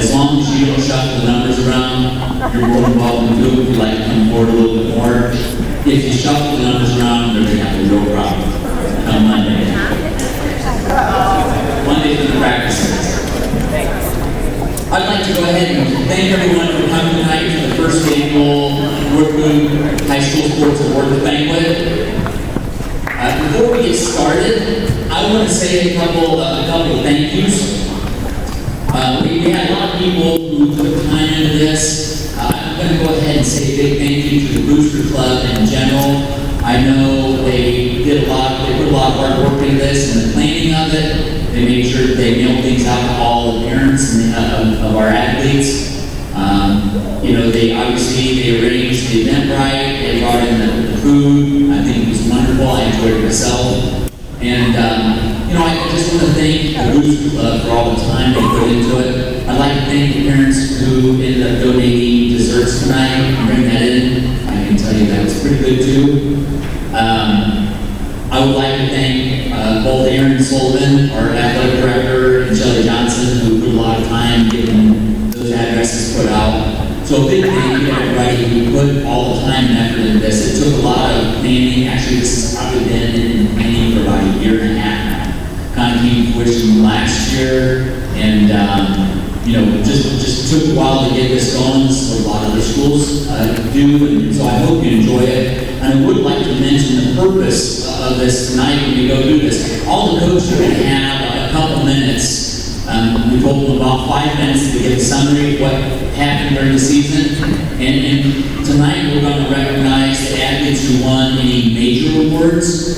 As long as you don't shuffle the numbers around, you're more than welcome to if you'd like to come forward a little bit more. If you shuffle the numbers around, they're going to have a real problem come Monday. Monday's the practices. I'd like to go ahead and thank everyone for coming tonight to the first annual Northwood High School Sports Awards Banquet. Before we get started, I want to say a couple of thank yous. We had a lot of people who took time into this. I'm going to go ahead and say a big thank you to the Booster Club in general. I know they put a lot of hard work into this and the planning of it. They made sure that they mailed things out to all the parents of our athletes. They arranged the event right. They brought in the food. I think it was wonderful. I enjoyed it myself. And I just want to thank the Booster Club for all the time they put into it. I'd like to thank the parents who ended up donating desserts tonight and bring that in. I can tell you that was pretty good too. I would like to thank both Aaron Sullivan, our athletic director, and Shelley Johnson, who put a lot of time getting those addresses put out. So a big thank you to everybody who put all the time and effort into this. It took a lot of planning. Actually, this has probably been in planning for about a year and a half now. Kind of came to fruition last year, and just took a while to get this going. So a lot of the schools do, and so I hope you enjoy it. And I would like to mention the purpose of this tonight when we go through this. All the coaches are going to have a couple minutes. We told them about 5 minutes to give a summary of what happened during the season. And tonight we're going to recognize the athletes who won any major awards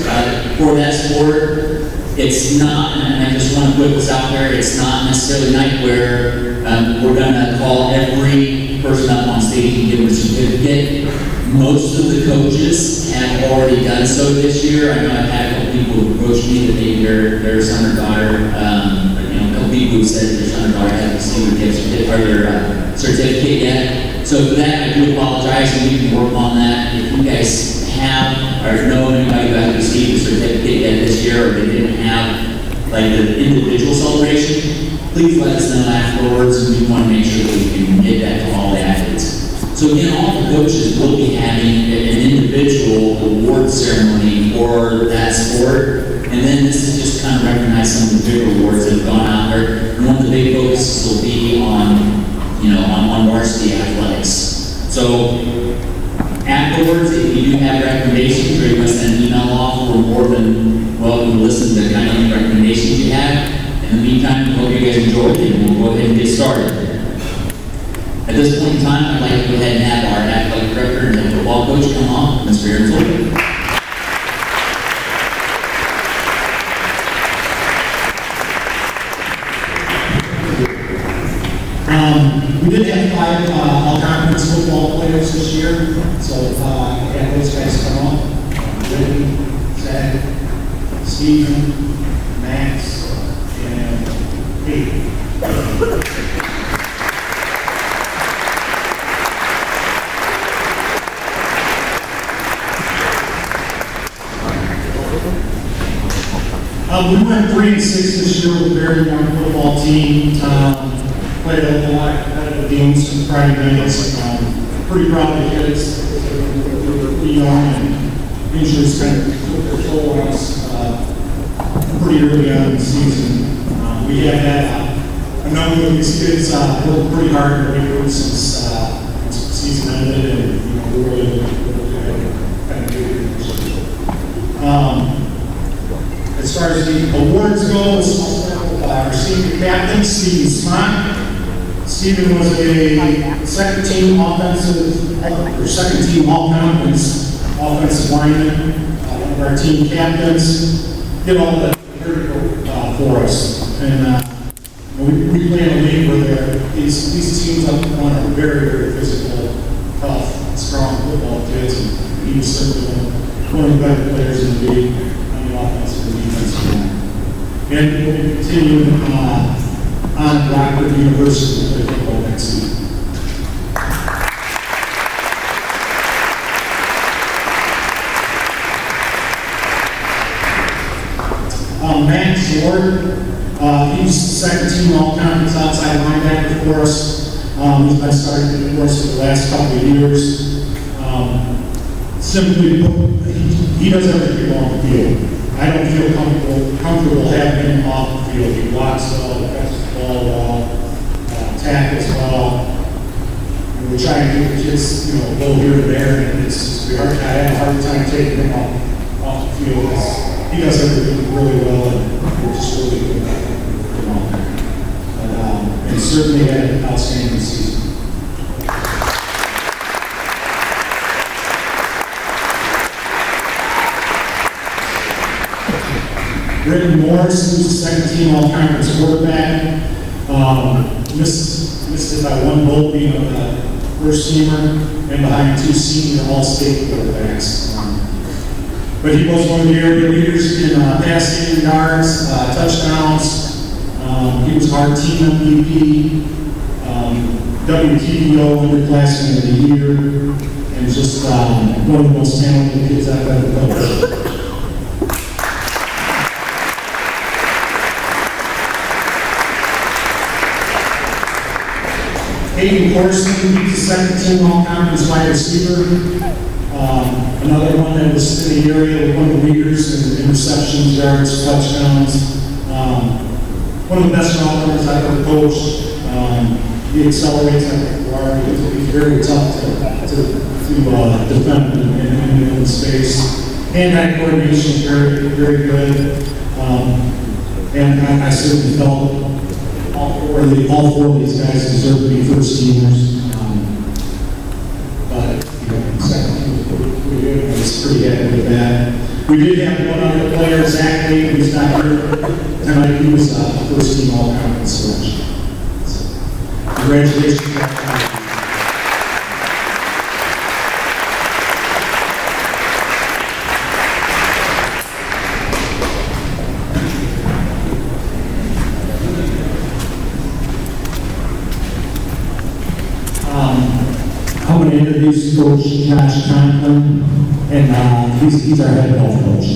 for that sport. It's not, and I just want to put this out there, it's not necessarily a night where we're going to call every person up on stage and give them a certificate. Most of the coaches have already done so this year. I know I've had a couple people who approached me that maybe their son or daughter, a couple people who said their son or daughter hasn't received their certificate yet. So for that, I do apologize, and we can work on that. If you guys have or know anybody who hasn't received a certificate yet this year, or they didn't have like the individual celebration, please let us know afterwards, and we want to make sure that we can get that to all the athletes. So again, all the coaches will be having an individual award ceremony for that sport. And then this is just kind of recognize some of the bigger awards that have gone out there. And one of the big focuses will be on varsity athletics. So afterwards, if you do have recommendations, or you want to send an email off, we're more than welcome to listen to kind of any recommendations you have. In the meantime, I hope you guys enjoyed it, and we'll go ahead and get started. At this point in time, I'd like to go ahead and have our athletic director and head football coach come on, Mr. Aaron Sullivan. We did have 5 all-conference football players this year, so I had those guys come on. Whitney, Zach, Stephen, Max, and Pete. We went 3-6 this year with a very young football team. Played a lot of competitive games from Friday nights. Pretty proud of the kids. They were pretty young, and injuries kind of took their toll on us pretty early on in the season. We have had a number of these kids worked pretty hard in the weight room since the season ended, and we're really kind of good. As far as the awards go, our senior captain, Stephen Smont. Stephen was a second team all-conference offensive lineman, one of our team captains. Did all that for us. And we play in a league where these teams up front are very, very physical, tough, strong football kids. And he was certainly one of the better players in the league on the offensive and defensive line. And we'll continue on Rockford University to play football next season. Max Lord, he's second team all-conference outside linebacker for us. He's been starting for us for the last couple of years. Simply put, he does everything on the field. I don't feel comfortable having him off the field. He blocks well, catches the ball well, tackles well. And we're trying to get the kids, go here and there, and I have a hard time taking him off the field. He does everything really well, and we're just really good at him on there. And certainly had an outstanding season. Britton Morris, who's the second team all-conference quarterback, missed it by one vote being a first teamer and behind two senior all-state quarterbacks. But he was one of the area leaders in passing yards, touchdowns. He was our team MVP, WTBO underclassman of the year, and just one of the most talented kids I've ever coached. Aiden Corson, he's the second team all-conference wide receiver. Another one that was in the area, one of the leaders in interceptions, yards, touchdowns. One of the best routers I've ever coached. He accelerates at the guard. He's very tough to defend in space. Hand-eye coordination is very, very good. And I certainly felt all four of these guys deserve to be first teamers. But second team was pretty good. I was pretty happy with that. We did have one other player, Zach Dayton, who's not here tonight. He was first team all-conference selection. So, congratulations. I'm going to introduce Coach Josh Conklin, and he's our head golf coach.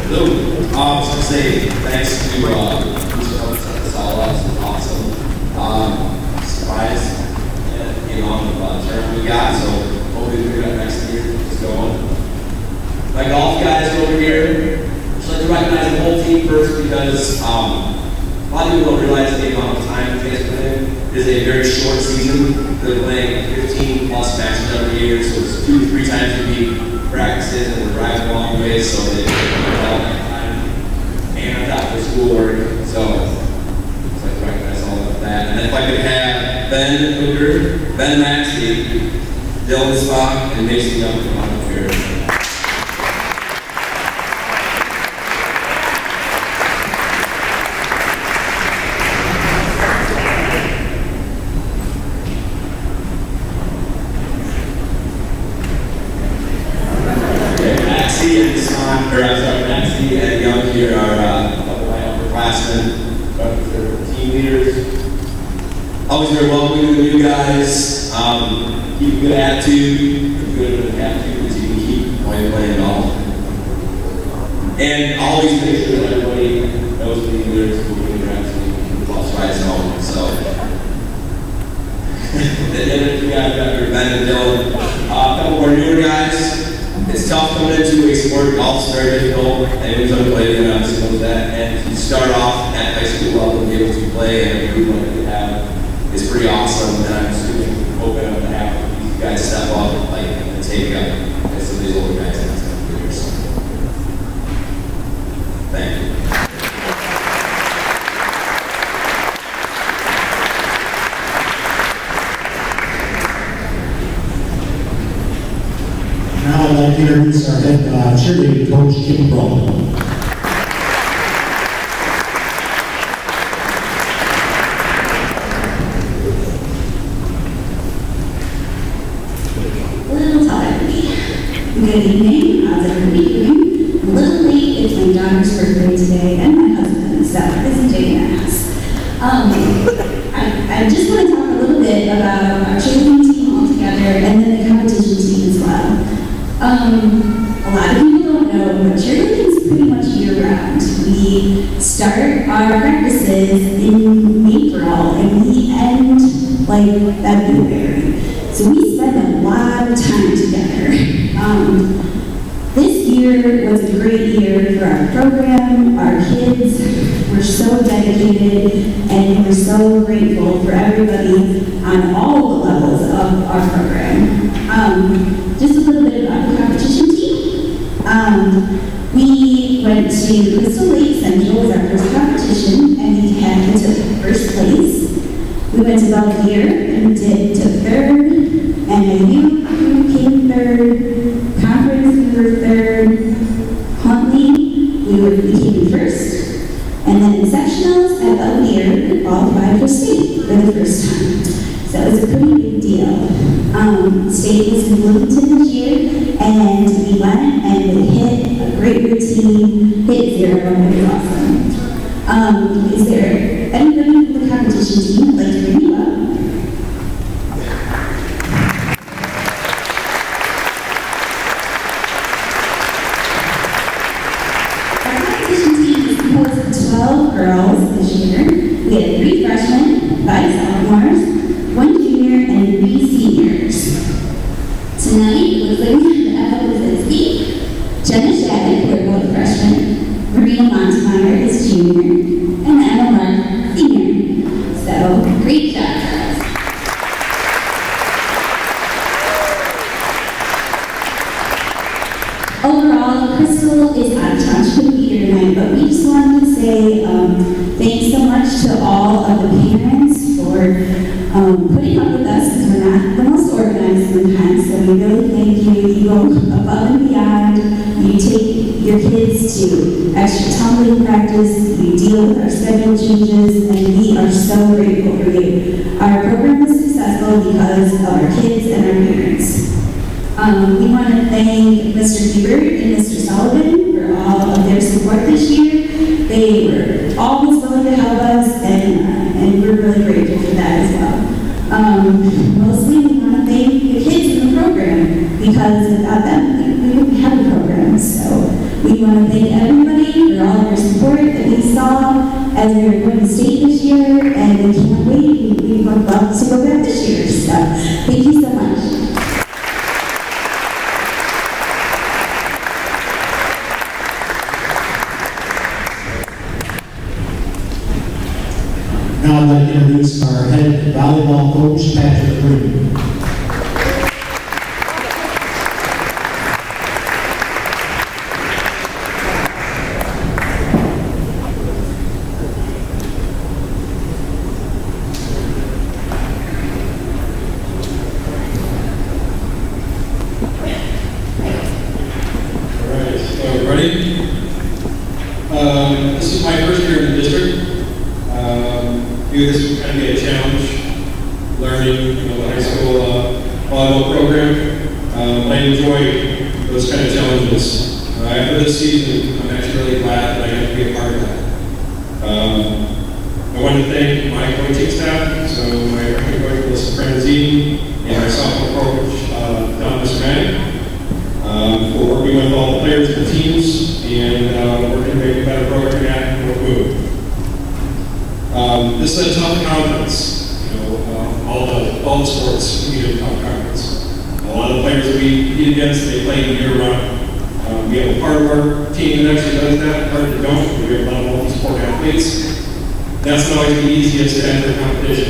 Hello. I was going to say thanks to Mr. Ellis at the Sala. It was awesome. Surprised and came on with the tournament we got, so hopefully we got next year. Just go on. My golf guys over here, I'd just like to recognize the whole team first because a lot of people don't realize the amount of time it takes for them. It is a very short season. They're playing 15 plus matches every year, so it's 2 to 3 times a week practices, and we're driving a long way, so they can all that time and on top of their schoolwork. So I'd like to recognize all of that. And then if I could have Ben Hooker, Ben Maxey, Dylan Spock, and Mason Young come on up here. Maxie and Young here are a couple of my upperclassmen, but they're team leaders. Always very welcoming to the new guys. Keep a good attitude, good attitude, so you can keep playing golf. And always make sure that everybody knows the team leaders who can interact with plus rides home. So, the other two guys got your Ben and Dylan. A couple more newer guys. It's tough coming into a sport. Golf's very difficult. Anyone's ever played it, obviously knows that. And to start off at high school level and be able to play and a group like we have is pretty awesome. And I'm just hoping to have these guys step up and take up some of these older guys in the next couple of years. Thank you. Now I'd like to introduce our head cheerleading coach, Kim Braun. Little tall everybody. Good evening. How's everybody doing? I'm a little late. It's my daughter's birthday today and my husband's, so this is taking a house. I just want to talk a little bit about our cheerleading team together, and then the competition team as well. A lot of people don't know, but cheerleading is pretty much year-round. We start our practices in April, and we end like February. So we spend a lot of time together. This year was a great year for our program. Our kids were so dedicated, and we're so grateful for everybody on all the levels of our program. Just a little bit about the competition team. We went to Crystal Lake Central as our first competition, and we took first place. We went to Belvedere and took third, and a youth came third, conference we were third, Huntley we came first, and then in sectionals at Belvedere we qualified for state for the first time. So it was a pretty big deal. State was in Bloomington this year, and we went and we hit a great routine, hit 0, and it was awesome. Is there anybody from the competition team who'd like to bring you up? Our competition team is composed of 12 girls this year. We had 3 freshmen, 5 sophomores, 1 junior, and 3 seniors. Tonight, it looks like we have Ella Wazinski, Jenna Shattuck, who are both freshmen, Marina Montemeyer is junior, and Emma Mark, senior. So, great job, girls. Overall, Crystal is out of town. She couldn't be here tonight, but we just wanted to say thanks so much to all of the parents for putting up with us, because we're not the most organized sometimes, so we really thank you. You go above and beyond. You take your kids to extra tumbling practice. You deal with our schedule changes, and we are so grateful for you. Our program was successful because of our kids and our parents. We want to thank Mr. Hebert and Mr. Sullivan for all of their support this year. They were always willing to help us, and we're really grateful for that as well. Mostly we want to thank the kids in the program, because without them, we wouldn't have a program. So we want to thank everybody for all of your support that we saw as we were going to state this year, and we can't wait. We would love to go back this year. So thank you so much. Now I'd like to introduce our head volleyball coach, Patrick Green. All right, so ready? This is my first year in the district. This would kind of be a challenge, learning, the high school volleyball program. But I enjoy those kind of challenges. After this season, I'm actually really glad that I got to be a part of that. I want to thank my coaching staff, so my freshman coach, Melissa Franzine, and our sophomore coach, Don Bismack, for working with all the players and teams, and working to make a better program at Banquet. This is a tough conference. All the sports compete in a tough conference. A lot of the players that we compete against, they play year-round. We have a part of our team that actually does that, part that don't. We have a lot of multi-sport athletes. That's not always the easiest to enter competition.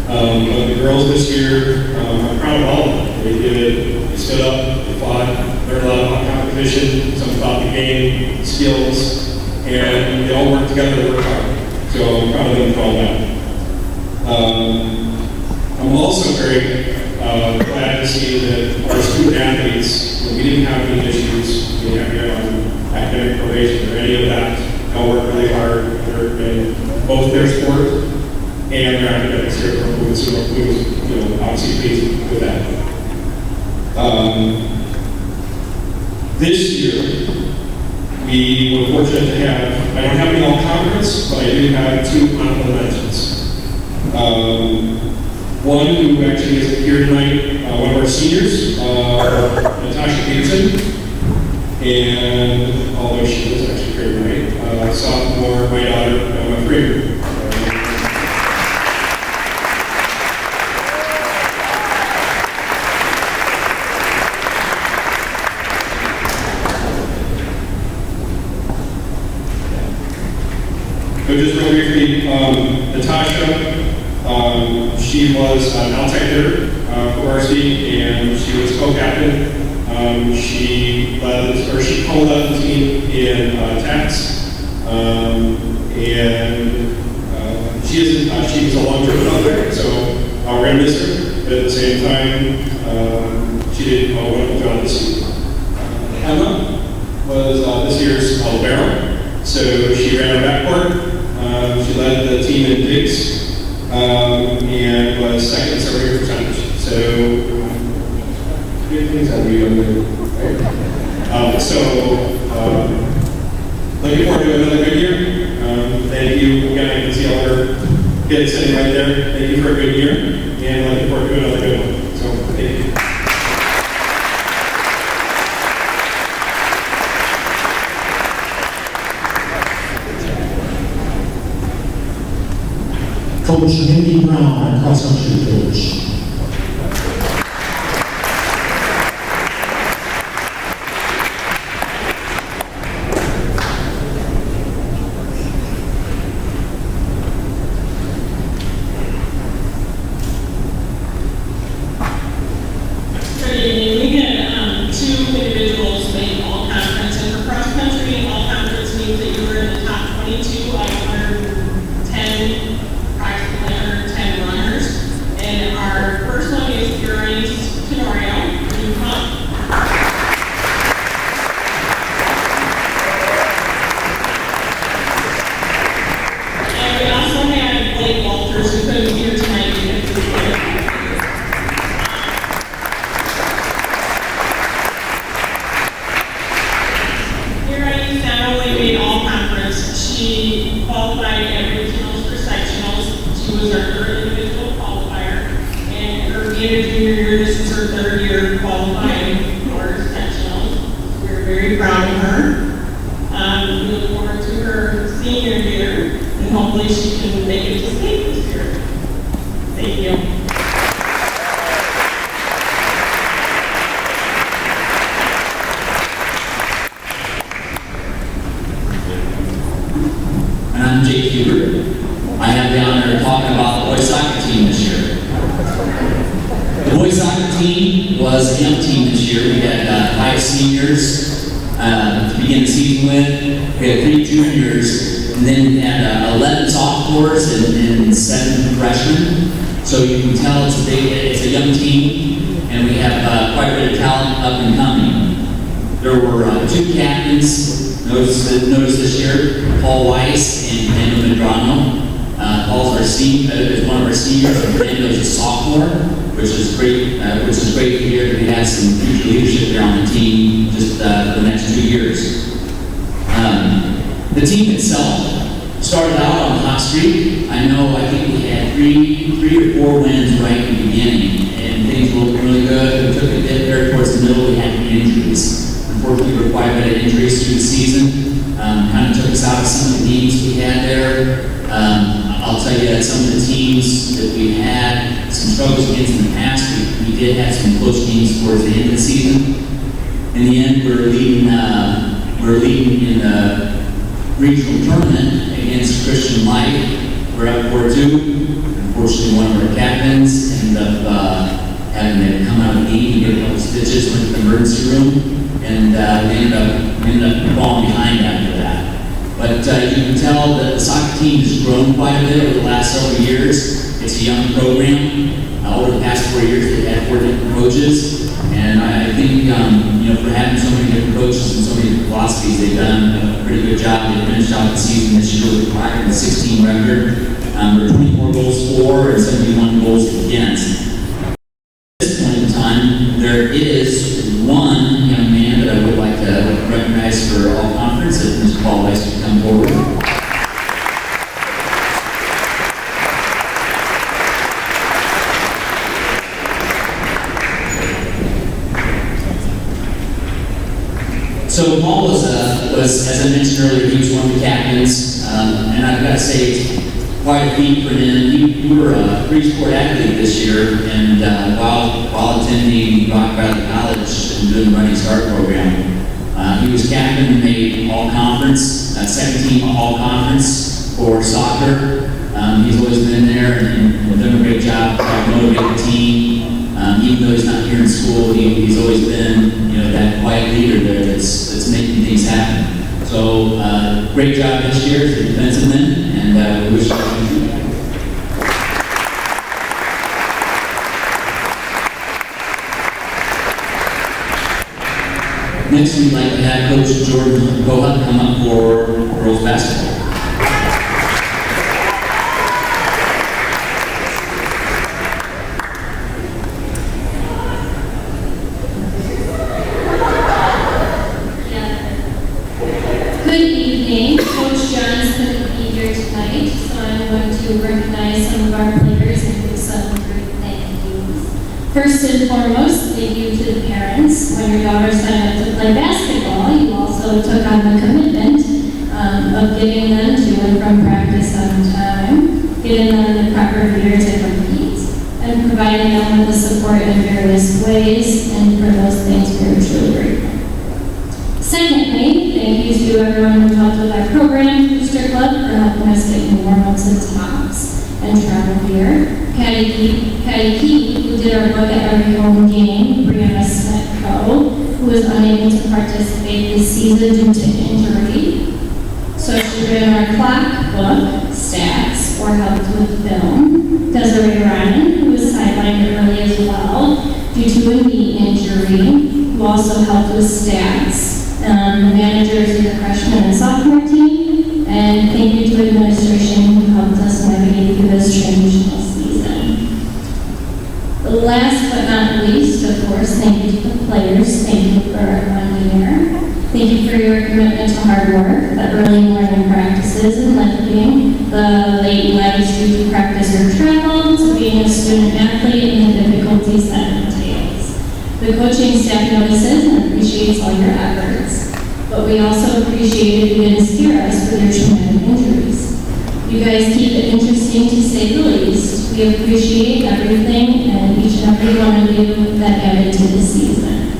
But the girls this year, I'm proud of all of them. They stood up, they fought, learned a lot about competition, some about the game, skills, and they all worked together to work hard. So I'm proud of them for all that. I'm also very glad to see that our student athletes, we didn't have any issues, we didn't have academic probation or any of that. They work really hard. They're in both their sport and their academics here at Banquet, so we was obviously pleased with that. This year, we were fortunate to have, I don't have any all-conference, but I do have 2 honorable mentions. One who actually is here tonight, one of our seniors, Natasha Peterson, and although she was actually here tonight, sophomore, my daughter, Emma Freeman. So just real briefly, Natasha, she was an outside hitter for varsity, and she was co-captain. She co-led the team in tax, and she was a long-term player, so we're gonna miss her. But at the same time, she did a wonderful job this season. Emma was this year's All-Barrel, so she ran our backcourt. She led the team in digs and was second in several percentage. So, good things that we do, right? Looking forward to another good year. Thank you. Again, I can see all our kids sitting right there. Thank you for a good year, and looking forward to another good one. So, thank you. Coach Mindy Brown, our cross-country coach. Good evening. We had two individuals make all-conference, and for cross-country, all-conference means that you were in the top 22 out of 110 approximately 110 runners. And our first one is Uranis Tenorio. Will you come? And we also have Blake Walters, who couldn't be here tonight because he's here. Uranis not only made all conference, she qualified at regionals for sectionals. She was our third individual qualifier, and her being a junior year, this is her third year qualifying for sectionals. We're very proud of her. We look forward to her senior year, and hopefully she can make it to state this year. Thank you. And I'm Jake Huber. I have the honor of talking about the boys soccer team this year. The boys soccer team was a young team this year. We had 5 seniors to begin the season with. We had 3 juniors, and then we had 11 sophomores and 7 freshmen. So you can tell it's a young team, and we have quite a bit of talent up and coming. There were 2 captains. Notice this year, Paul Weiss and Daniel Medrano. Paul's is one of our seniors, and Daniel's a sophomore, which is great. Which is great to hear that we have some future leadership there on the team just for the next 2 years. The team itself started out on a hot streak. I think we had three or four wins right in the beginning, and things looked really good. We took a dip there towards the middle. We had injuries. Unfortunately, we were quite a bit of injuries through the season. Kind of took us out of some of the games we had there. I'll tell you that some of the teams that we had some struggles against in the past, we did have some close games towards the end of the season. In the end, we're leading in the regional tournament against Christian Life. We're up 4-2. Unfortunately, one of our captains ended up having to come out of the game and get a couple stitches, went to the emergency room. And we ended up falling behind after that. But you can tell that the soccer team has grown quite a bit over the last several years. It's a young program. Over the past 4 years, they've had 4 different coaches. And I think, for having so many different coaches and so many different philosophies, they've done a pretty good job. They finished out the season this year with a 5-16 record. We're 24 goals for and 71 goals against. At this point in time, there is one young man that I would like to recognize for all conference, if Mr. Paul Weiss would come forward. So Paul was, as I mentioned earlier, he was one of the captains, and I've got to say, it's quite a feat for him. You were a three-sport athlete this year, and while attending Rock Valley College and doing the Running Start program, he was captain and made all-conference, second team all-conference for soccer. He's always been there and done a great job trying to motivate the team. Even though he's not here in school, he's always been, that quiet leader there that's making things happen. So, great job this year as a defensive end, and we wish you luck. Next, we'd like to have Coach Jordan Boha come up for girls basketball. Good evening. Coach Johns couldn't be here tonight, so I'm going to recognize some of our players and do some great thank yous. First and foremost, thank you to the parents. When your daughter signed up to play basketball, you also took on the commitment of getting them to and from practice on time, getting them the proper gear to compete, and providing them with the support in various ways, and for those things we are truly grateful. Secondly, thank you to everyone who helped with our program, Booster Club, for helping us get new warm-ups and tops and travel gear. Patty Key, who did our look at every home game, Brianna Smith-Coe, who was unable to participate this season due to injury. So she ran our clock, book, stats, or helped with film. Desiree Ryan, who was sidelined early as well due to a knee injury, who also helped with stats. The managers of the freshman and sophomore team, and thank you to administration who helped us navigate through this transitional season. Last but not least, of course, thank you to the players. Thank you for our 1 year. Thank you for your commitment to hard work, the early morning practices and lifting, the late nights due to practice or travel, to being a student athlete and the difficulties that entails. The coaching staff notices and appreciates all your efforts, but we also appreciate if you didn't scare us with your traumatic injuries. You guys keep it interesting to say the least. We appreciate everything and each and every one of you that added to the season.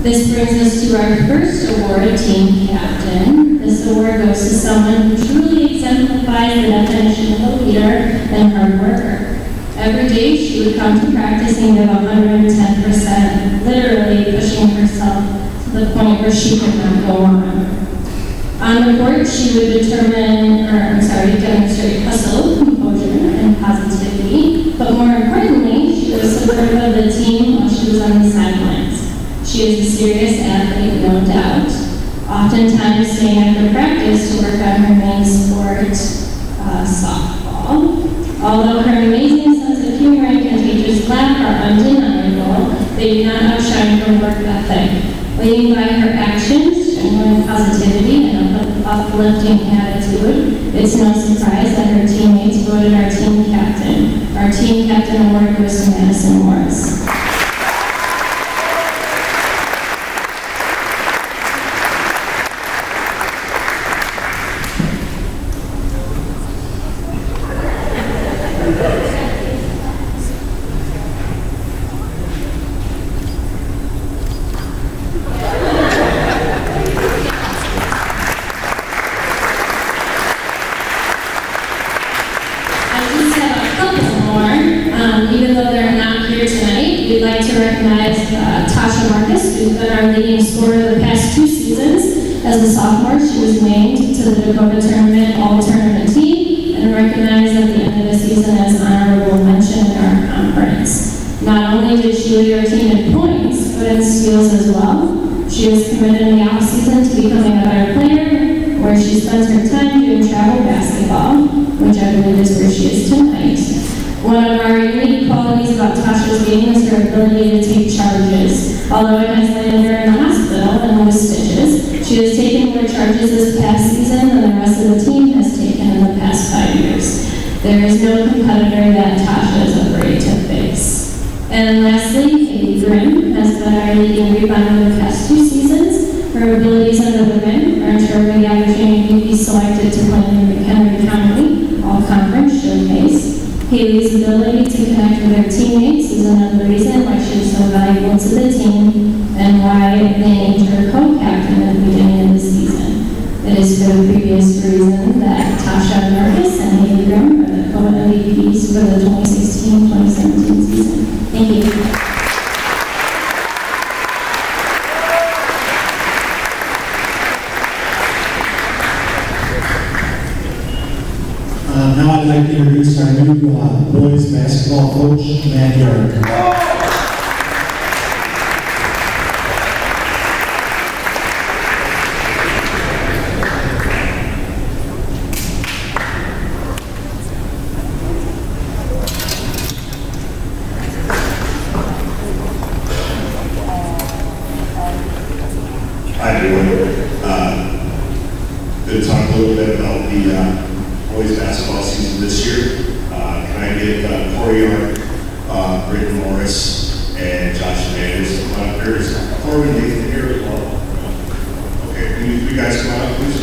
This brings us to our first award, Team Captain. This award goes to someone who truly exemplifies the definition of a leader and hard worker. Every day she would come to practice and give 110%, literally pushing herself to the point where she could not go on. On the court, she would demonstrate hustle, composure, and positivity, but more importantly, she was supportive of the team while she was on the sidelines. She is a serious athlete, no doubt, oftentimes staying after practice to work on her main sport, softball. Although her amazing sense of humor and contagious laugh are undeniable, they do not outshine her work ethic. Leading by her actions, genuine positivity, and an uplifting attitude, it's no surprise that her teammates voted our team captain. Our team captain award goes to Madison Morris. Even though they're not here tonight, we'd like to recognize Tasha Marcus, who's been our leading scorer the past 2 seasons. As a sophomore, she was named to the Dakota Tournament All-Tournament team and recognized at the end of the season as an honorable mention in our conference. Not only did she lead our team in points, but in steals as well. She was committed in the off-season to becoming a better player, where she spends her time doing travel basketball, which I believe is where she is tonight. One of our unique qualities about Tasha's game is her ability to take charges. Although it has landed her in the hospital and with stitches, she has taken more charges this past season than the rest of the team has taken in the past 5 years. There is no competitor that Tasha is afraid to face. And lastly, Katie Grimm has been our leading rebounder the past 2 seasons. Her Her abilities under women earned her the opportunity to be selected to play in the McHenry County All-Conference Showcase. Haley's ability to connect with her teammates is another reason why she is so valuable to the team and why they named her co-captain at the beginning of the season. It is for the previous reason that Tasha Marcus and Haley Grimm are the co-MVPs for the 2016-2017 season. Thank you. Now I'd like to introduce our new boys basketball coach, Matt Yarrick. Hi everyone. Going to talk a little bit about the boys basketball season this year. Can I get Corey York, Britton Morris, and Josh Hernandez to come up here? Is Corbin Nathan here as well? Okay, can you guys come on up, please?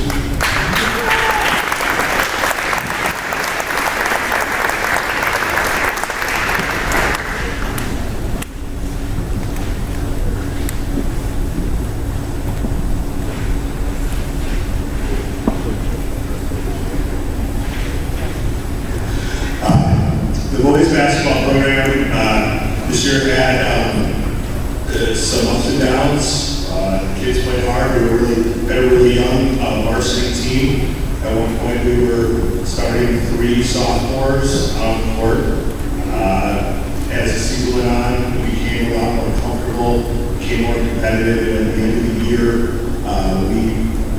The boys basketball program this year had some ups and downs. The kids played hard. We had a really young varsity team. At one point, we were starting 3 sophomores on the court. As the season went on, we became a lot more comfortable, became more competitive, and at the end of the year, we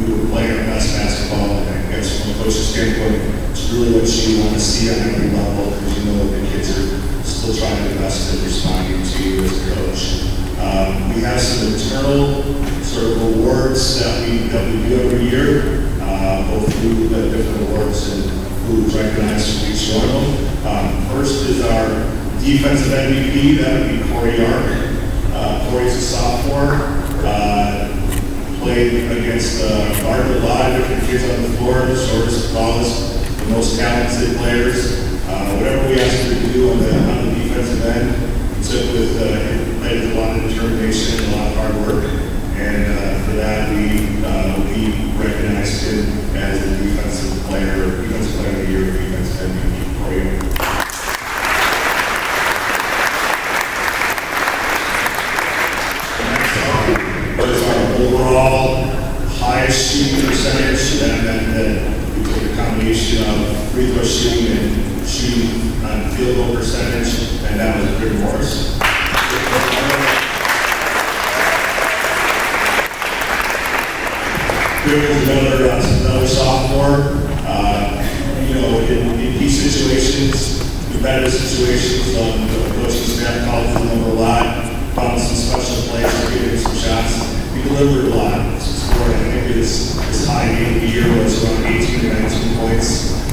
were playing our best basketball. And I guess from a coach's standpoint, it's really what you want to see on every level, because you know the kids are still trying their best at responding to you as a coach. We have some internal sort of awards that we do every year, both through the different awards and who's recognized for each one of them. First is our defensive MVP, that would be Corey York. Corey's a sophomore. Played against a lot of different kids on the floor, the shortest, tallest, the most talented players. Whatever we asked him to do on the defensive end, he took with played with a lot of determination and a lot of hard work. And for that, we recognized him as the defensive player of the year, defensive MVP, Corey York. Overall highest shooting percentage, that meant that we took a combination of free throw shooting and shooting on field goal percentage, and that was Britton Morris. Britton was another sophomore. In key situations, competitive situations, the coaching staff called for him a lot, found some special plays, giving some shots. He delivered a lot. Scored, I think, his high game of the year was around 18 or 19 points.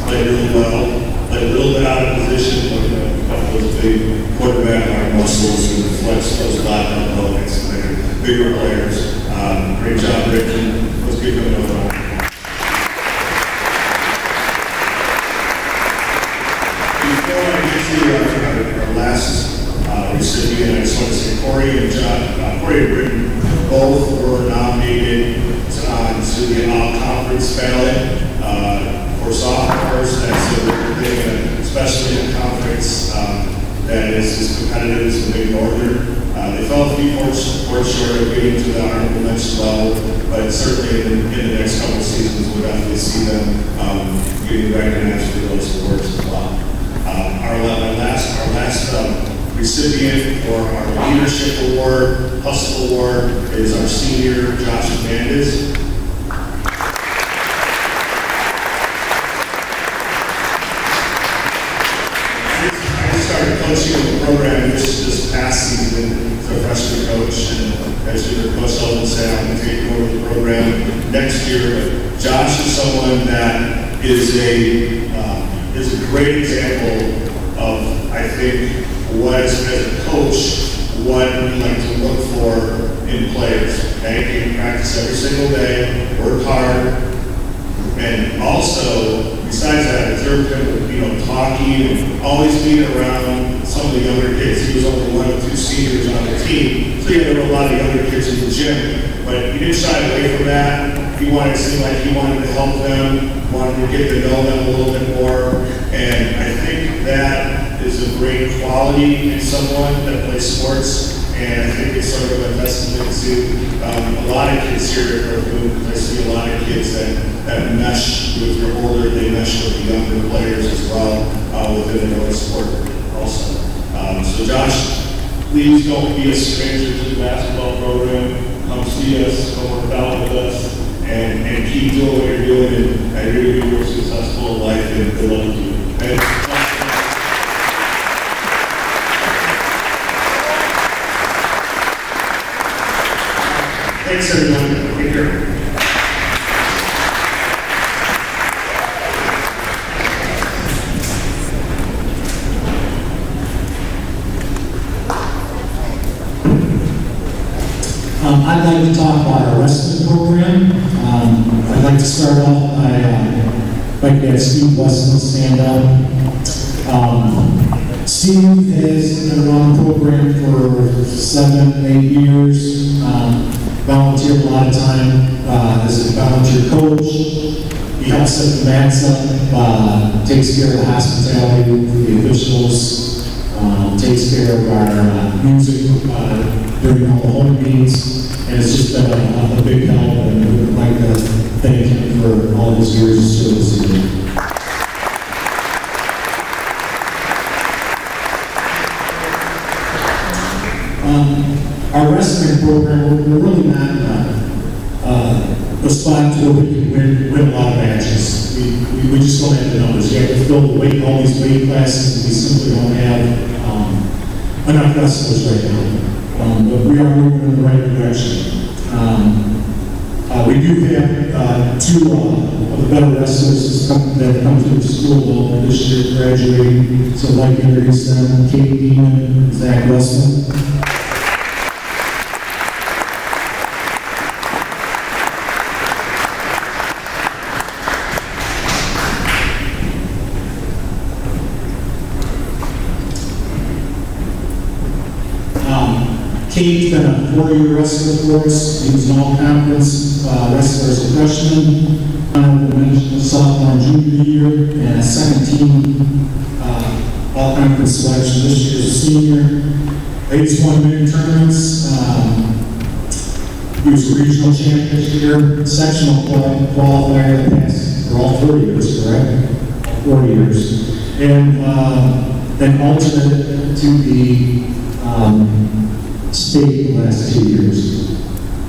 Played really well. Played a little bit out of position, but those big quarterback arm muscles and flex those a lot down low against the bigger players. Great job, Rick. Let's give him another round. Before I get to our last recipient, I just want to say Corey and Britton both were nominated to the all-conference ballot for sophomores. That's a rare thing, especially in a conference that is as competitive as the Big Northern. They fell a few points short of getting to the honorable mention level, but certainly in the next couple of seasons, we'll definitely see them getting recognized for those awards as well. Our last recipient for our Leadership Award, Hustle Award, is our senior, Josh Hernandez. I started coaching the program this past season as a freshman coach, and as your coach Sullivan said, I'm going to take over the program next year. But Josh is someone that is a great example of, I think, what as a coach, what we like to look for in players. Okay, you practice every single day, work hard, and also, besides that, if they're talking and always being around some of the younger kids. He was only one of 2 seniors on the team, so there were a lot of younger kids in the gym. But he didn't shy away from that. He wanted to seem like he wanted to help them, wanted to get to know them a little bit more, and I think that is a great quality in someone that plays sports. And I think it's sort of a testament to a lot of kids here at Northwood, because I see a lot of kids that mesh with your older, they mesh with the younger players as well within another sport also. So Josh, please don't be a stranger to the basketball program. Come see us, come work out with us, and keep doing what you're doing. And I really hope you're successful in life, and good luck to you. Okay? Thanks, everyone. Take care. I'd like to talk about our wrestling program. I'd like to start off by, if I could have Steve Weston stand up. Steve has been around the program for 7, 8 years. Volunteered a lot of time as a volunteer coach. He helps set the mats up, takes care of the hospitality with the officials, takes care of our music during all the home meetings, and it's just been a big help, and we would like to thank him for all his years of service here. Our wrestling program, we're really not a spot where we can win a lot of matches. We just don't have the numbers. You have to fill the weight, all these weight classes, and we simply don't have enough wrestlers right now. But we are moving in the right direction. We do have 2 of the better wrestlers that come through the school this year graduating. So I'd like to introduce them, Kate Dean and Zach Westman. Kate's been a 4-year wrestler for us. He was an all-conference wrestler as a freshman, honorable mention sophomore and junior year, and a second-team all-conference selection this year as a senior. He's won many tournaments. He was a regional champion this year, sectional qualifier the past for all 4 years, correct? 4 years. And then alternate to the state the last 2 years.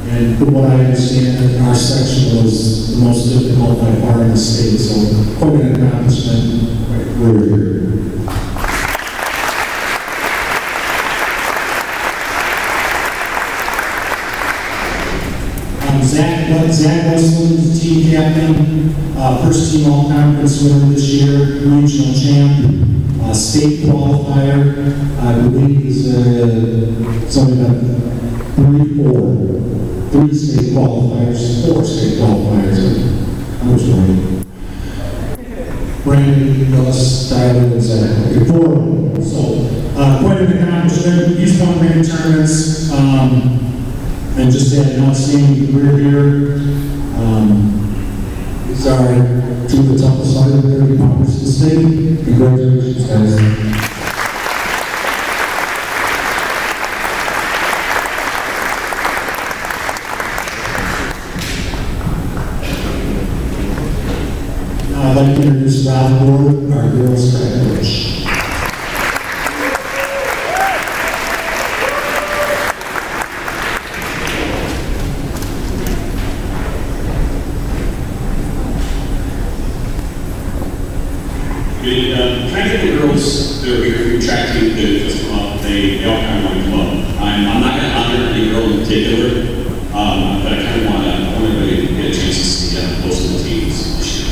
And from what I understand, our section was the most difficult by far in the state, so quite an accomplishment right here. Zach Westland is the team captain, first team all-conference winner this year, regional champ, state qualifier. I believe he's something like 3 state qualifiers, 4 state qualifiers. I was right. Brandon, Ellis, Tyler, and Zach. Okay, 4. So, quite an accomplishment. He's won many tournaments. And just had an outstanding career here. These are 2 of the toughest 130 pounders in the state. Congratulations, guys. I'd like to introduce Rob Ward, our girls' track coach. Can I get the girls that are here from track team to just come up? They all kind of want to come up. I'm not going to honor any girl in particular, but I kind of want everybody to get a chance to see most of the teams this year.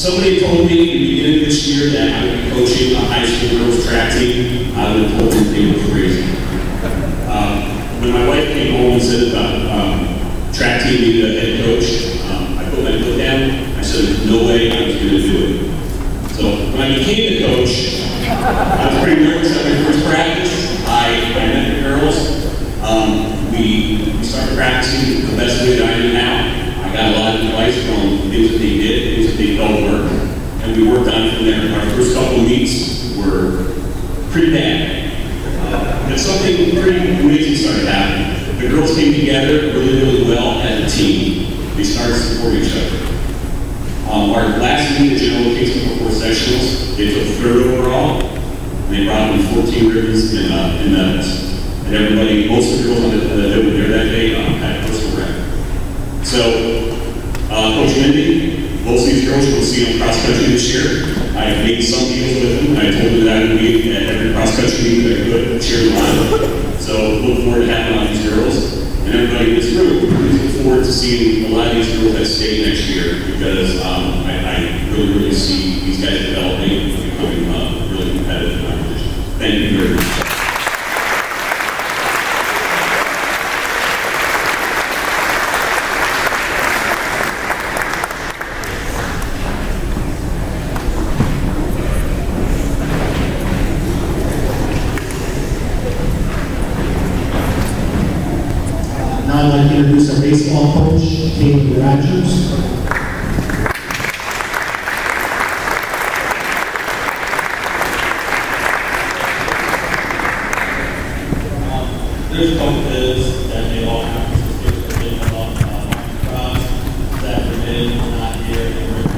somebody told me in the beginning of this year that I would be coaching a high school girls track team, I would have told them they were crazy. When my wife came home and said about track team needed a head coach, I put my foot down. I said there's no way I was going to do it. So when I became the coach, I was pretty nervous at my first practice. I met the girls. We started practicing the best way that I knew how. I got a lot of advice from things that they did, things that they felt work, and we worked on it from there. Our first couple of meets were pretty bad. But something pretty amazing started happening. The girls came together really, really well as a team. They started to support each other. Our last meet at General Kingston before sectionals, they took third overall, and they brought in 14 ribbons and medals. And everybody, most of the girls that were there that day had a personal record. So, Coach Mindy, most of these girls will see on cross country this year. I have made some deals with them. I told them that I would be at every cross country meet that I could cheer them on. So, look forward to having on these girls. And everybody in this room, please look forward to seeing a lot of these girls at state next year because I really, really see these guys developing and becoming really competitive in our competition. Thank you very much. Now I'd like to introduce our baseball coach, Taylor Rogers. There's a couple kids that they all have to get the big one cross that are in, not here, and we're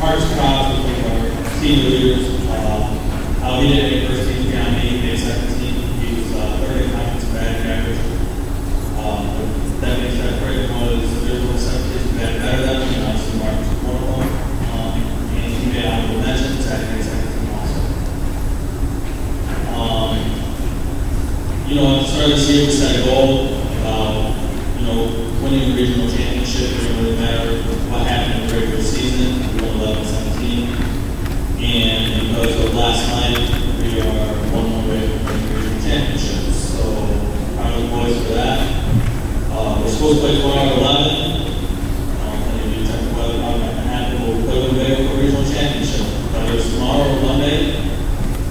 Arts Cross was one of our senior leaders. He didn't make first team beyond me, he made second team. He was third in conference batting average. That makes that great was there's only 7 kids who batted better than him, and obviously Mark was one of them. And he made honorable mention, second team also. You know, at the start of this year, we set a goal about, winning the regional championship. It didn't really matter what happened in the regular season. We won 11-17. And because of last night, we are 1 away from winning the regional championship. So, proud of the boys for that. We're supposed to play tomorrow at 11. Plenty of you talk about it, not going to happen. We'll play with them for a regional championship. Whether it's tomorrow or Monday,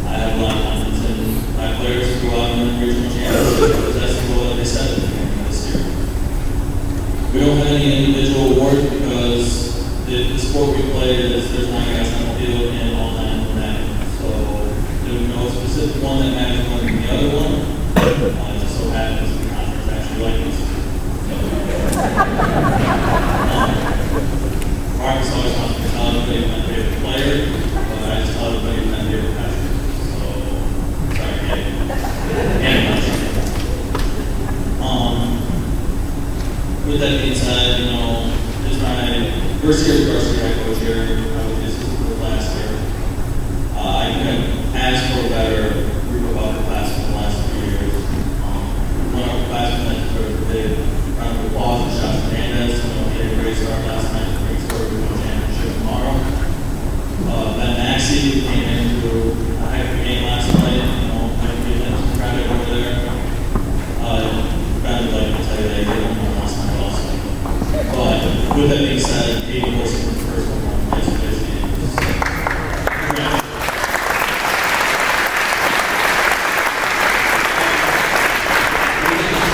I have a lot of confidence in my players to go out and win the regional championship because that's the goal that they set at the beginning of this year. We don't have any individual awards because the sport we play is there's 9 guys on the field and all 9 of them matter. So there's no specific one that matters more than the other one. It just so happens the conference actually like this. Marcus always wants to tell everybody my favorite player, but I just tell everybody my favorite passion. So sorry, with that being said, it's my first year as varsity head coach here. This is the last year. I have asked for a better group of upperclassmen the last few years. One upperclassman that sort of did round of applause and shots for Hernandez. He had a great start last night. A great start with the championship tomorrow. Ben Maxey came into a heck of a game last night. Might be a credit over there. Ben would like to tell you that he did one last night also. But with that being said, 80 was the first one on yesterday's game.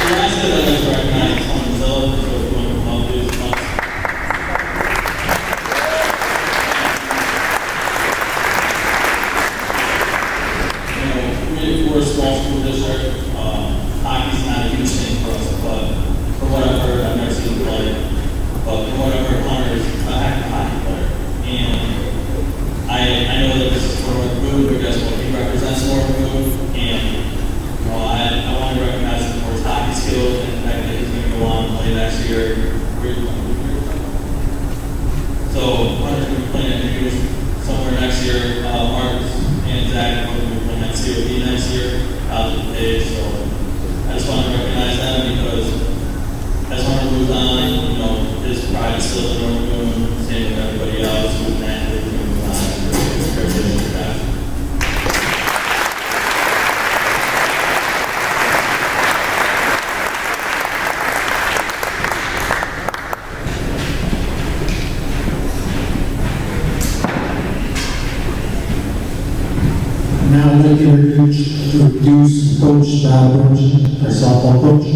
The last bit I'd like to recognize is Tom Zell, so if you want to come up, please. We're a small school district. Hockey's not a huge thing for us, but from what I've heard, I've never seen him play. But from what I've heard, Hunter's a heck of a play next year. So Hunter's going to be playing at News somewhere next year. Marcus and Zach are going to be playing at COD next year. Out of the day, so I just want to recognize that because as Hunter moves on, you know, his pride is still in the room, same with everybody else who's naturally moving on. It's a privilege to have. Now I'd like to introduce Coach Burns, our softball coach.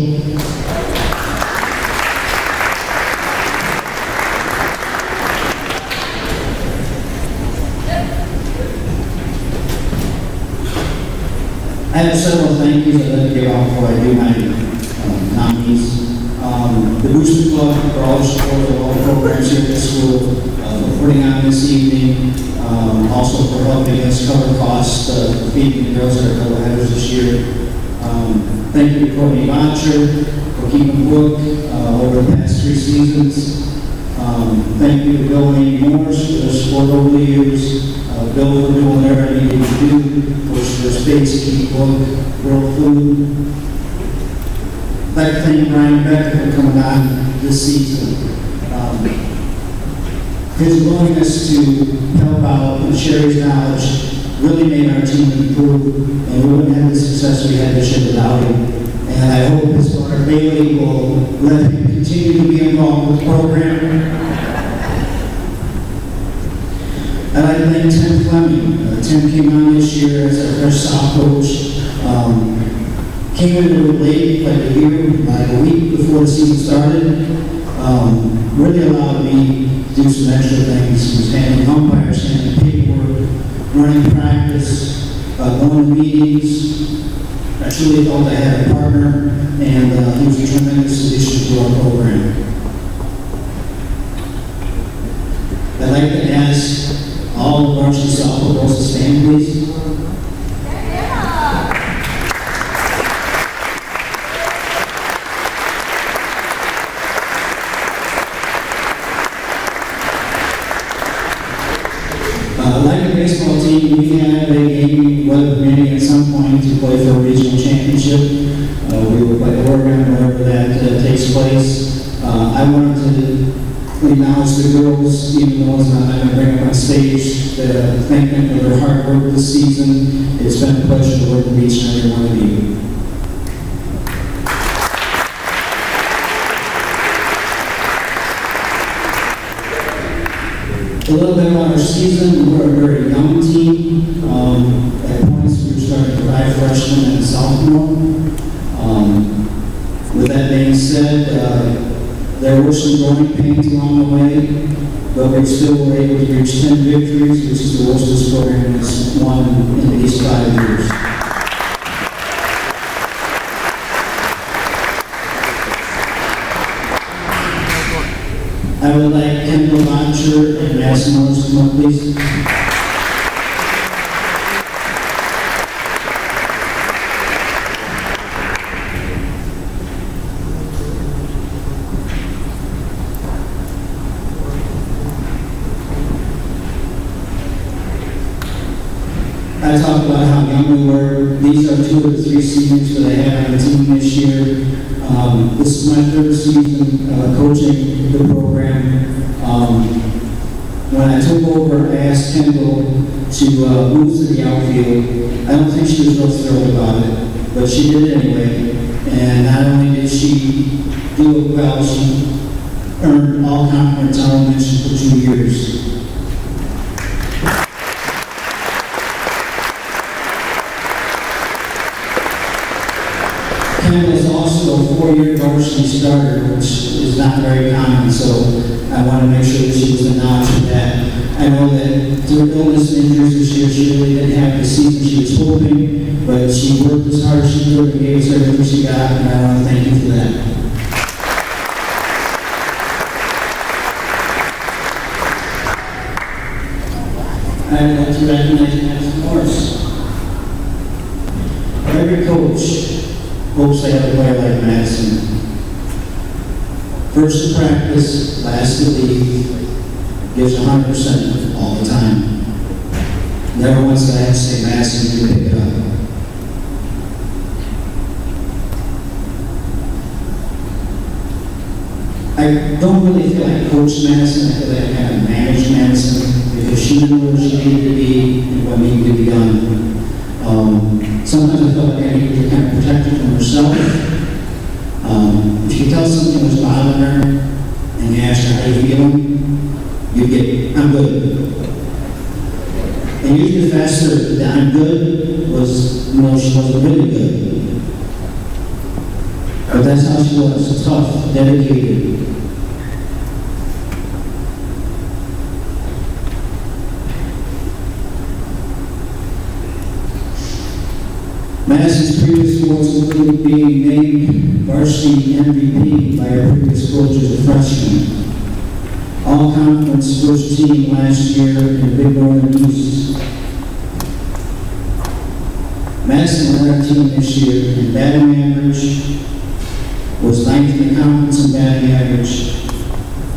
I have several thank yous I'd like to give out before I do my nominees. The Booster Club for all the support of all the programs here at the school, for putting on this evening, also for helping us cover costs, feeding the girls that are double headers this year. Thank you to Courtney Botcher for keeping book over the past 3 seasons. Thank you to Bill and Amy Morris for their support over the years. Bill for doing whatever I needed to do, push their space, keep book, world food. I'd like to thank Brian Becker for coming on this season. His willingness to help out and share his knowledge really made our team improve, and we wouldn't have the success we had this year without him. And I hope his daughter Bailey will let him continue to be involved with the program. I'd like to thank Tim Fleming. Tim came on this year as our first soft coach. Came in a little late, like a week before the season started. Really allowed me to do some extra things. He was handling umpires, handling paperwork, running practice, going to meetings. I truly thought I had a partner, and he was a tremendous addition to our program. I'd like to ask all the varsity softball girls to stand, please. Like the baseball team, we have a game, weather permitting, at some point to play for a regional championship. We will play Oregon wherever that takes place. I wanted to acknowledge the girls, even though I'm not going to bring them on stage, thank them for their hard work this season. It's been a pleasure to work with each and every one of you. A little bit about our season. We're a very young team. At points, we were starting to ride freshmen and sophomore. With that being said, there were some growing pains along the way, but we still were able to reach 10 victories, which is the most this program has won in these 5 years. I would like Kendall Launcher and Madison Morris to come up, please. I talked about how young we were. These are 2 of the 3 seniors that I had on the team this year. This is my 3rd season coaching the program. When I took over, I asked Kendall to move to the outfield. I don't think she was real thrilled about it, but she did it anyway. And not only did she do it well, she earned all-conference honorable mention for 2 years. Kendall is also a 4-year varsity starter, which is not very common, so I want to make sure that she was acknowledged for that. I know that through illness and injuries this year, she really didn't have the season she was hoping, but she worked as hard as she could and gave us everything she got, and I want to thank you for that. I'd like to recognize Madison Morris. Every coach hopes they have a player like Madison. First to practice, last to leave, gives 100% all the time. Never once did I have to say, Madison, you pick it up. I don't really feel like Coach Madison, I feel like I kind of managed Madison because she knew where she needed to be and what needed to be done. Sometimes I felt like I needed to kind of protect her from herself. If you tell something was bothering her and you ask her how you feeling, you get, I'm good. And usually the faster that I'm good was, she wasn't really good. But that's how she was, tough, dedicated. Madison's previous goals included being named varsity MVP by our previous coach as a freshman. All conference first team last year in the Big Northern East. Madison led our team this year in batting average, was ninth in the conference in batting average,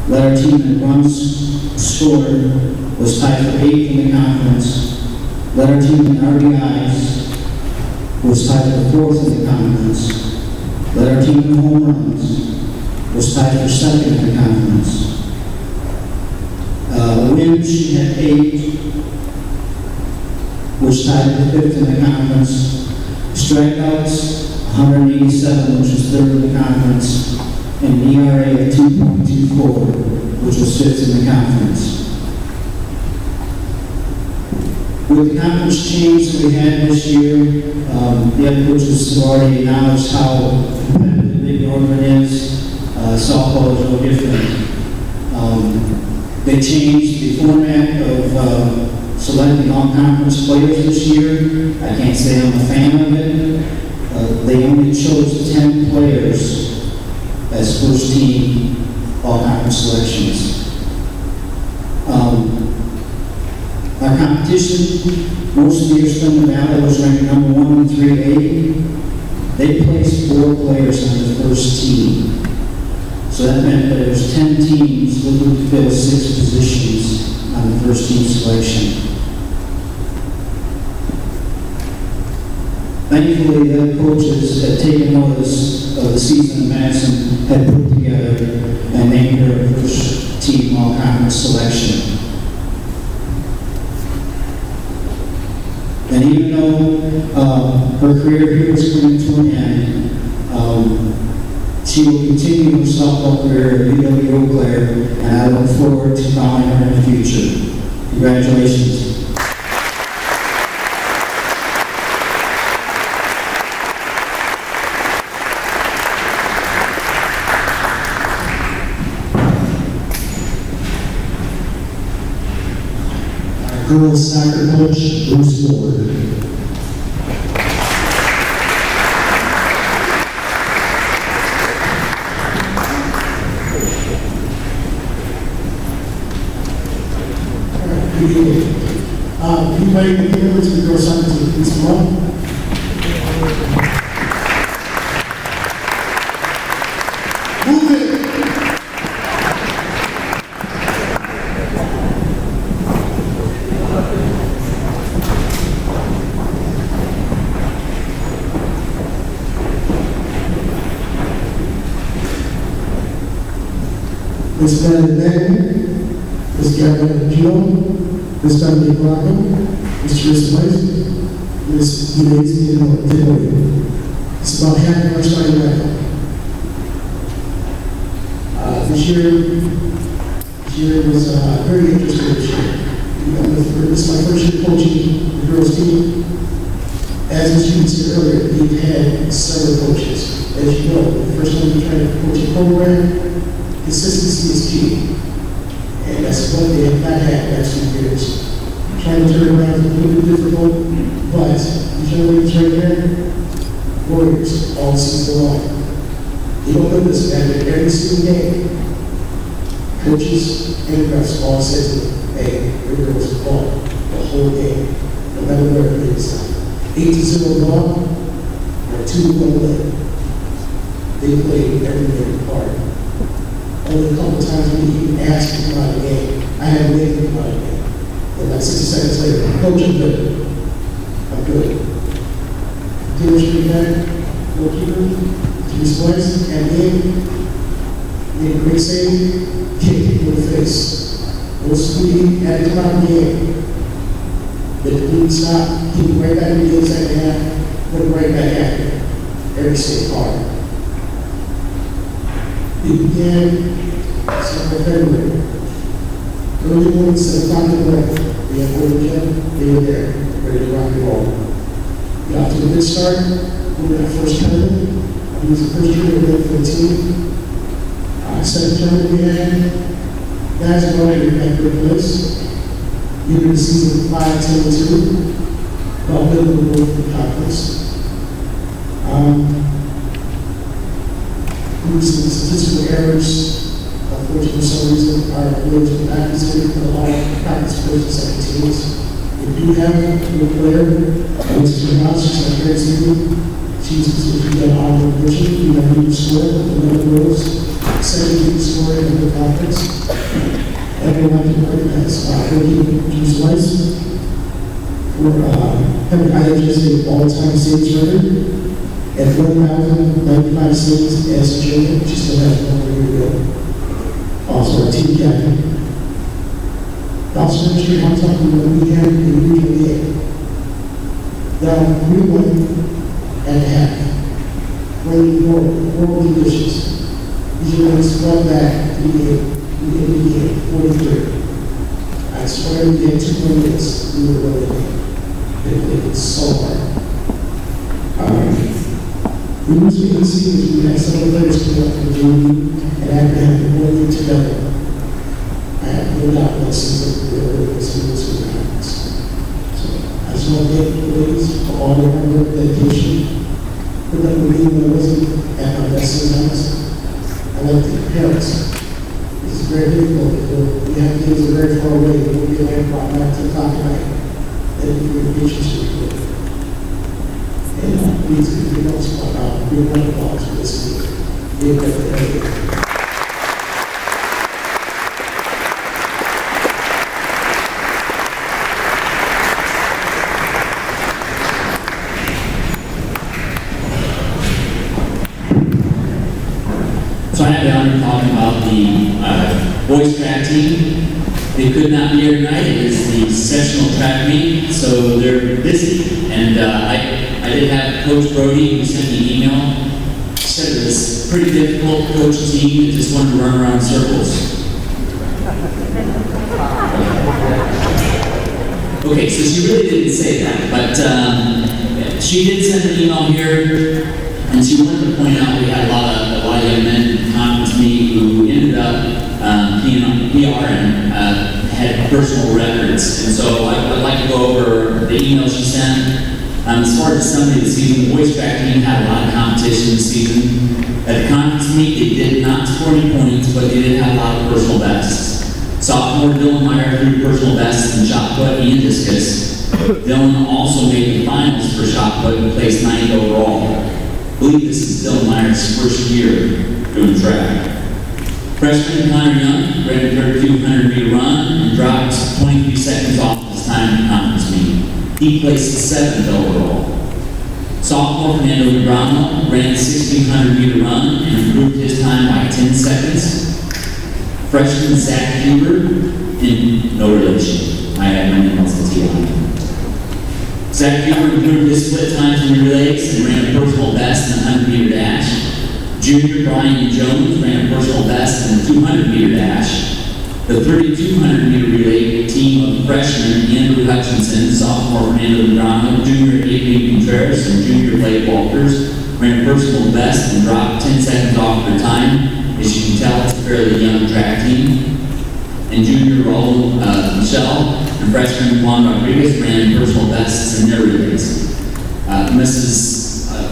led our team in runs scored, was tied for 8th in the conference, led our team in RBIs, was tied for 4th in the conference, led our team in home runs, was tied for 2nd in the conference. Wins, she had 8, was tied for 5th in the conference. Strikeouts, 187, which was 3rd in the conference, and an ERA of 2.24, which was 5th in the conference. With the conference change that we had this year, the other coaches have already acknowledged how competitive the Big Northern is. Softball is no different. They changed the format of selecting all conference players this year. I can't say I'm a fan of it. They only chose 10 players as first team all conference selections. Our competition, most of the years from the Valley was ranked number 1 in 3A. They placed 4 players on the first team. So that meant that there was 10 teams looking to fill 6 positions on the first team selection. Thankfully, the coaches had taken notice of the season Madison had put together and named her first team all-conference selection. And even though her career here is coming to an end, she will continue her softball career at UW Eau Claire, and I look forward to following her in the future. Congratulations. Girls soccer coach, Bruce Ward. Anybody in the neighborhoods with girls soccer team, please come on. Move it. Ms. Banquet, Ms. Gabrielle Pio, Ms. Dominique Rocco, Mr. Chris White, Ms. Eulalie Dinoy. It's about half of our starting lineup. This year was very interesting this year. This is my first year coaching the girls team. As Ms. Hughes said earlier, we've had several coaches. As you know, the first time we tried to coach a program, consistency is key. And that's what they have not had the last few years. Trying to turn around is a little bit difficult, but you generally turn there, Warriors all season long. You don't know this, after every single game, coaches and refs all said to me, hey, the girls ball the whole game, no matter where it is. 8-0 long, or 2-1 win. They played every game part. Only a couple of times we even asked to come out of the game. I had to wait to come out of the game. And like 60 seconds later, Coach, I'm good. I'm good. Continuous feedback, goalkeeper, to his place, and made a great save, kicked him in the face. It was speedy, had to come out of the game. The lead stopped, he went right back in the second half, went right back at it. Every single part. It began September, February. Early morning, 7 o'clock in the morning. We had one weekend, they were there, ready to rock and roll. We got to a good start, we were in our first tournament. He was the first year we were for the team. Second tournament we had, guys were already in a good place. We were in the season 5-10-2, about middle of the road for the conference. We some statistical errors, unfortunately for some reason, our players were not considered for a lot of practice first and second teams. We do have a good player, which is her house, she's our great team. She's considered an honorable position. We have a leading scorer, the number rows, second leading scorer in the conference. Everyone can recognize He's Weiss for having IHS all-time saves record. At 1,095 saves as a junior, she still has 1 year to go. Also our team captain. Also demonstrate how tough we have in the regional game. Now, 3-1 at the half. Playing horrible conditions. These are ones fell back to the game. We ended the game 43. I swear we had 2 more minutes. We were really it's so hard. We usually can see is we had some of the players come up from the JV and after having 1 year together, I have no doubt that season we were able to see this in the conference. So I just want to thank the ladies for all their hard work, dedication. Put up with me when I wasn't at my best sometimes. I like the parents. It's very difficult because we have things that are very far away. We'll be like about 9 o'clock at night. Then we can get you to it. And please, if you don't spot out, be a wonderful for this week. Be a better day. So I have the honor of talking about the boys track team. They could not be here tonight. It is the sessional track meet, so they're busy. And I did have Coach Brody who sent me an email. She said it was pretty difficult to coach a team that just wanted to run around in circles. Okay, so she really didn't say that, but she did send an email here, and she wanted to point out we had a lot of young men in the conference meet who ended up being on PR and had personal records. And so I'd like to go over the email she sent. As far as the summary of the season, the boys track team had a lot of competition this season. At the conference meet, they did not score any points, but they did have a lot of personal bests. Sophomore Dylan Meyer threw personal bests in shot put and discus. Dylan also made the finals for shot put and placed 9th overall. I believe this is Dylan Meyer's first year doing track. Freshman Connor Young ran a 3,200-meter run and dropped 23 seconds off his time at the conference meet. He placed 7th overall. Sophomore Fernando Negrano ran a 1,600-meter run and improved his time by 10 seconds. Freshman Zach Huber, in no relation. I have my name on the Zach Huber improved his split times in the relays and ran a personal best in the 100-meter dash. Junior Brian Jones ran a personal best in the 200-meter dash. The 3,200-meter relay team of freshmen Andrew Hutchinson, sophomore Fernando Negrano, junior Adrian Contreras, and junior Blake Walters ran a personal best and dropped 10 seconds off their time. As you can tell, it's a fairly young track team. And junior Raul Michelle and freshman Juan Rodriguez ran personal bests in their relays.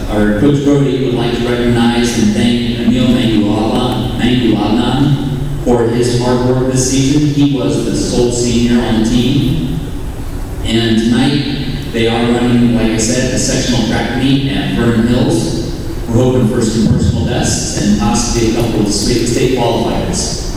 Our Coach Brody would like to recognize and thank Emil Manguladnan for his hard work this season. He was the sole senior on the team. And tonight, they are running, like I said, a sectional track meet at Vernon Hills. We're hoping for some personal vests and possibly a couple of state qualifiers.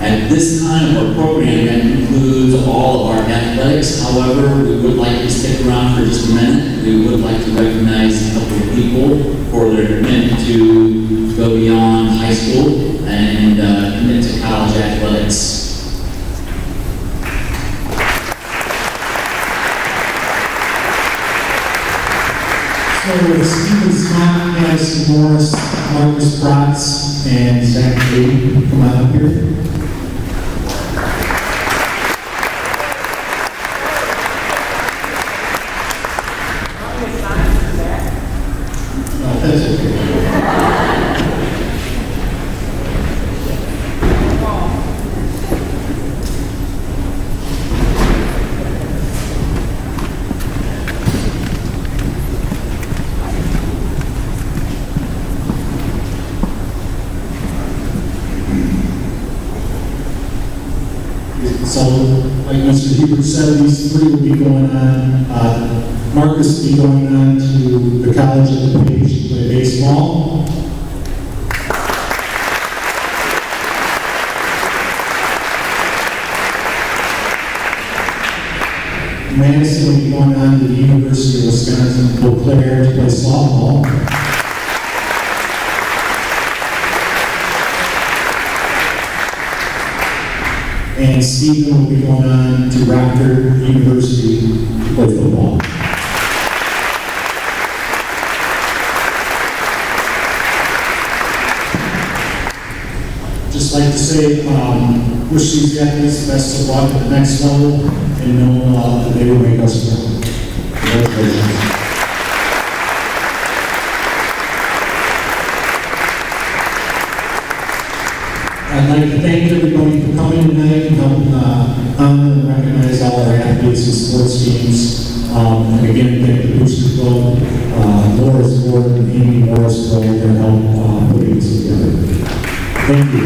At this time of our program, that concludes all of our athletics. However, we would like to stick around for just a minute. We would like to recognize a couple of people for their commitment to go beyond high school and commit to college athletics. So Stephen Scott, Madison Morris, Marcus Bratz, and Zach Lee, come on up here. No, that's okay. So, like Mr. Hebert said, these three will be going on. Marcus will be going on to the college at the Page to play baseball. Madison will be going on to the University of Wisconsin Eau Claire to play softball. And Stephen will be going on to Rockford University to play football. Just like to say, wish these athletes best of luck at the next level, and know that they will make us proud. Congratulations. I'd like to thank everybody for coming tonight and helping honor and recognize all our athletes and sports teams. And again, thank the Booster Club, Laura's Board, and Amy Morris for their help putting this together. Thank you.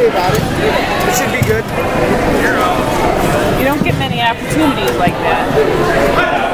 say about it. It should be good. You don't get many opportunities like that.